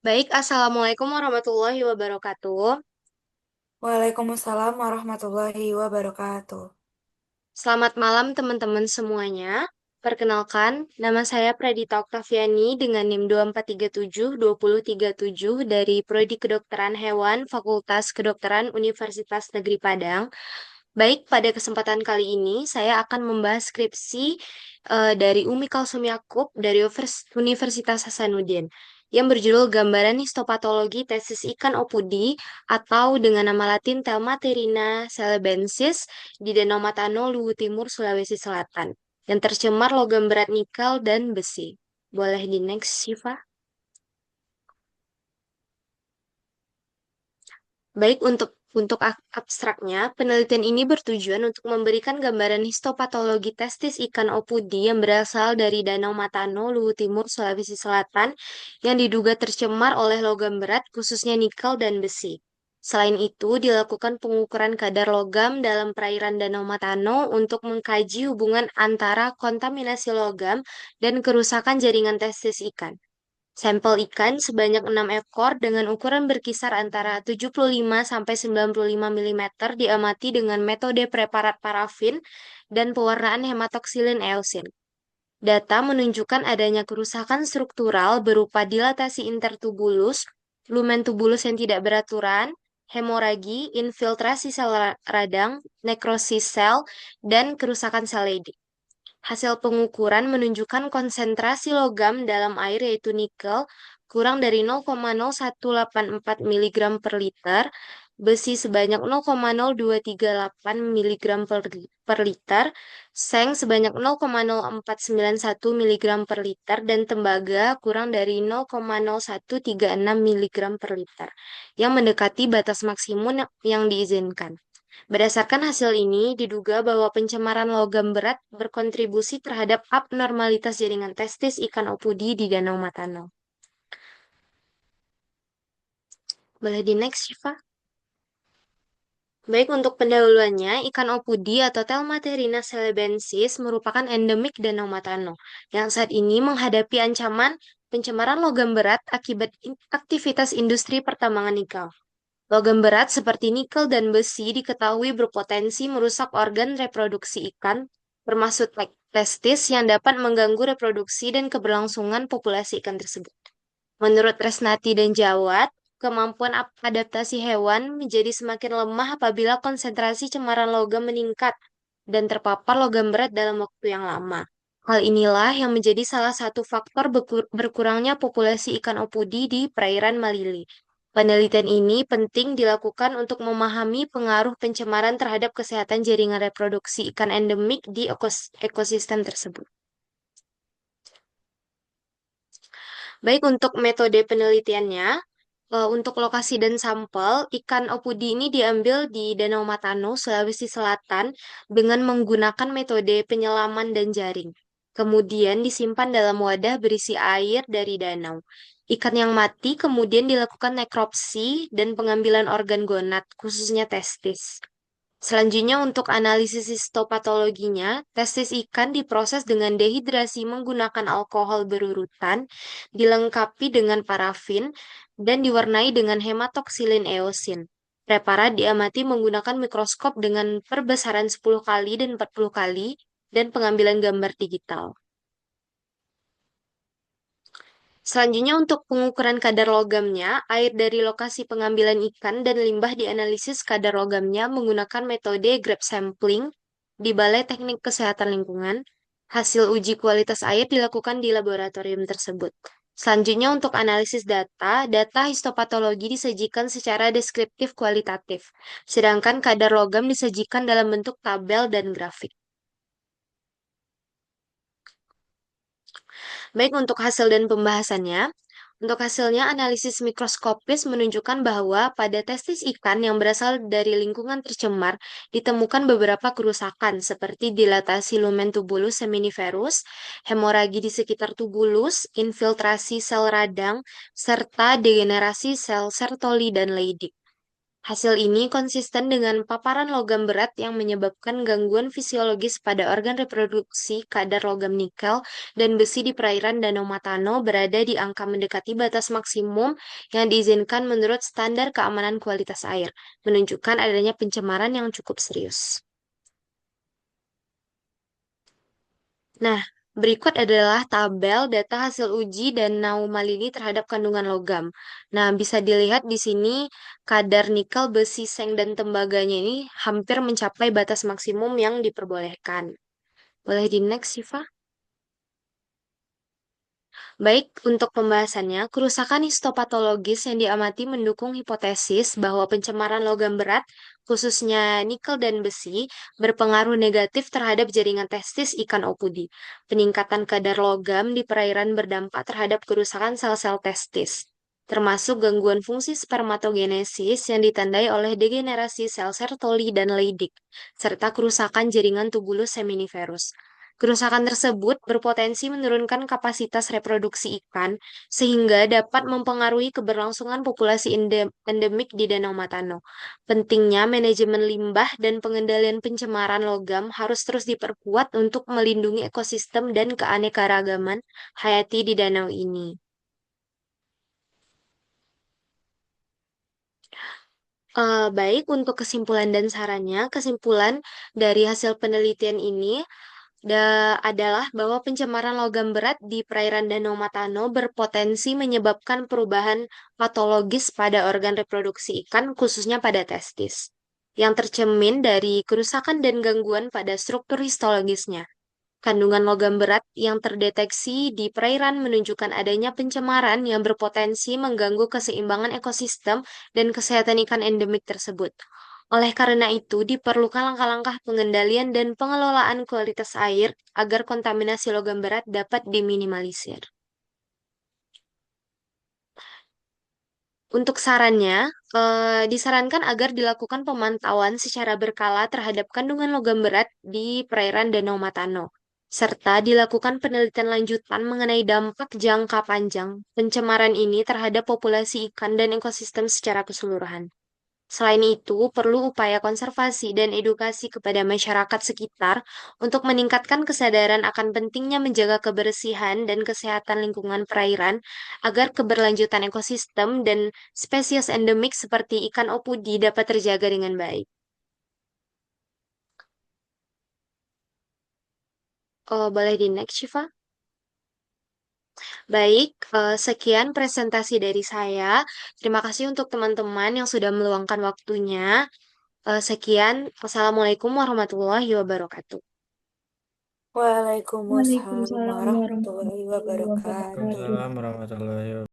Baik, Assalamualaikum warahmatullahi wabarakatuh. Waalaikumsalam warahmatullahi wabarakatuh. Selamat malam teman-teman semuanya. Perkenalkan, nama saya Pradita Oktaviani dengan NIM 24372037 dari Prodi Kedokteran Hewan Fakultas Kedokteran Universitas Negeri Padang. Baik, pada kesempatan kali ini saya akan membahas skripsi dari Umi Kalsum Yaakub dari Universitas Hasanuddin yang berjudul Gambaran Histopatologi Tesis Ikan Opudi atau dengan nama latin Telmaterina celebensis di Danau Matano, Luwu Timur, Sulawesi Selatan yang tercemar logam berat nikel dan besi. Boleh di next, Syifa? Baik, untuk abstraknya, penelitian ini bertujuan untuk memberikan gambaran histopatologi testis ikan opudi yang berasal dari Danau Matano, Luwu Timur, Sulawesi Selatan, yang diduga tercemar oleh logam berat, khususnya nikel dan besi. Selain itu, dilakukan pengukuran kadar logam dalam perairan Danau Matano untuk mengkaji hubungan antara kontaminasi logam dan kerusakan jaringan testis ikan. Sampel ikan sebanyak 6 ekor dengan ukuran berkisar antara 75 sampai 95 mm diamati dengan metode preparat parafin dan pewarnaan hematoksilin eosin. Data menunjukkan adanya kerusakan struktural berupa dilatasi intertubulus, lumen tubulus yang tidak beraturan, hemoragi, infiltrasi sel radang, nekrosis sel, dan kerusakan sel leydig. Hasil pengukuran menunjukkan konsentrasi logam dalam air yaitu nikel kurang dari 0,0184 mg per liter, besi sebanyak 0,0238 mg per liter, seng sebanyak 0,0491 mg per liter, dan tembaga kurang dari 0,0136 mg per liter, yang mendekati batas maksimum yang diizinkan. Berdasarkan hasil ini, diduga bahwa pencemaran logam berat berkontribusi terhadap abnormalitas jaringan testis ikan opudi di Danau Matano. Boleh di next, Syifa? Baik, untuk pendahuluannya, ikan opudi atau Telmaterina celebensis merupakan endemik Danau Matano yang saat ini menghadapi ancaman pencemaran logam berat akibat aktivitas industri pertambangan nikel. Logam berat seperti nikel dan besi diketahui berpotensi merusak organ reproduksi ikan, termasuk testis yang dapat mengganggu reproduksi dan keberlangsungan populasi ikan tersebut. Menurut Tresnati dan Jawat, kemampuan adaptasi hewan menjadi semakin lemah apabila konsentrasi cemaran logam meningkat dan terpapar logam berat dalam waktu yang lama. Hal inilah yang menjadi salah satu faktor berkurangnya populasi ikan opudi di perairan Malili. Penelitian ini penting dilakukan untuk memahami pengaruh pencemaran terhadap kesehatan jaringan reproduksi ikan endemik di ekosistem tersebut. Baik, untuk metode penelitiannya, untuk lokasi dan sampel, ikan opudi ini diambil di Danau Matano, Sulawesi Selatan dengan menggunakan metode penyelaman dan jaring. Kemudian disimpan dalam wadah berisi air dari danau. Ikan yang mati kemudian dilakukan nekropsi dan pengambilan organ gonad, khususnya testis. Selanjutnya untuk analisis histopatologinya, testis ikan diproses dengan dehidrasi menggunakan alkohol berurutan, dilengkapi dengan parafin, dan diwarnai dengan hematoksilin eosin. Preparat diamati menggunakan mikroskop dengan perbesaran 10 kali dan 40 kali, dan pengambilan gambar digital. Selanjutnya untuk pengukuran kadar logamnya, air dari lokasi pengambilan ikan dan limbah dianalisis kadar logamnya menggunakan metode grab sampling di Balai Teknik Kesehatan Lingkungan. Hasil uji kualitas air dilakukan di laboratorium tersebut. Selanjutnya untuk analisis data, data histopatologi disajikan secara deskriptif kualitatif, sedangkan kadar logam disajikan dalam bentuk tabel dan grafik. Baik, untuk hasil dan pembahasannya, untuk hasilnya analisis mikroskopis menunjukkan bahwa pada testis ikan yang berasal dari lingkungan tercemar ditemukan beberapa kerusakan seperti dilatasi lumen tubulus seminiferus, hemoragi di sekitar tubulus, infiltrasi sel radang, serta degenerasi sel Sertoli dan Leydig. Hasil ini konsisten dengan paparan logam berat yang menyebabkan gangguan fisiologis pada organ reproduksi. Kadar logam nikel dan besi di perairan Danau Matano berada di angka mendekati batas maksimum yang diizinkan menurut standar keamanan kualitas air, menunjukkan adanya pencemaran yang cukup serius. Nah, berikut adalah tabel data hasil uji Danau Malini terhadap kandungan logam. Nah, bisa dilihat di sini kadar nikel, besi, seng, dan tembaganya ini hampir mencapai batas maksimum yang diperbolehkan. Boleh di next, Siva? Baik, untuk pembahasannya, kerusakan histopatologis yang diamati mendukung hipotesis bahwa pencemaran logam berat, khususnya nikel dan besi, berpengaruh negatif terhadap jaringan testis ikan opudi. Peningkatan kadar logam di perairan berdampak terhadap kerusakan sel-sel testis, termasuk gangguan fungsi spermatogenesis yang ditandai oleh degenerasi sel Sertoli dan Leydig, serta kerusakan jaringan tubulus seminiferus. Kerusakan tersebut berpotensi menurunkan kapasitas reproduksi ikan, sehingga dapat mempengaruhi keberlangsungan populasi endemik di Danau Matano. Pentingnya manajemen limbah dan pengendalian pencemaran logam harus terus diperkuat untuk melindungi ekosistem dan keanekaragaman hayati di danau ini. Baik, untuk kesimpulan dan sarannya, kesimpulan dari hasil penelitian ini adalah bahwa pencemaran logam berat di perairan Danau Matano berpotensi menyebabkan perubahan patologis pada organ reproduksi ikan, khususnya pada testis, yang tercermin dari kerusakan dan gangguan pada struktur histologisnya. Kandungan logam berat yang terdeteksi di perairan menunjukkan adanya pencemaran yang berpotensi mengganggu keseimbangan ekosistem dan kesehatan ikan endemik tersebut. Oleh karena itu, diperlukan langkah-langkah pengendalian dan pengelolaan kualitas air agar kontaminasi logam berat dapat diminimalisir. Untuk sarannya, disarankan agar dilakukan pemantauan secara berkala terhadap kandungan logam berat di perairan Danau Matano, serta dilakukan penelitian lanjutan mengenai dampak jangka panjang pencemaran ini terhadap populasi ikan dan ekosistem secara keseluruhan. Selain itu, perlu upaya konservasi dan edukasi kepada masyarakat sekitar untuk meningkatkan kesadaran akan pentingnya menjaga kebersihan dan kesehatan lingkungan perairan agar keberlanjutan ekosistem dan spesies endemik seperti ikan opudi dapat terjaga dengan baik. Oh, boleh di next, Shiva? Baik, sekian presentasi dari saya. Terima kasih untuk teman-teman yang sudah meluangkan waktunya. Sekian, Wassalamualaikum warahmatullahi wabarakatuh. Waalaikumsalam Waalaikumsalam warahmatullahi warahmatullahi wabarakatuh. wabarakatuh. Waalaikumsalam warahmatullahi wabarakatuh.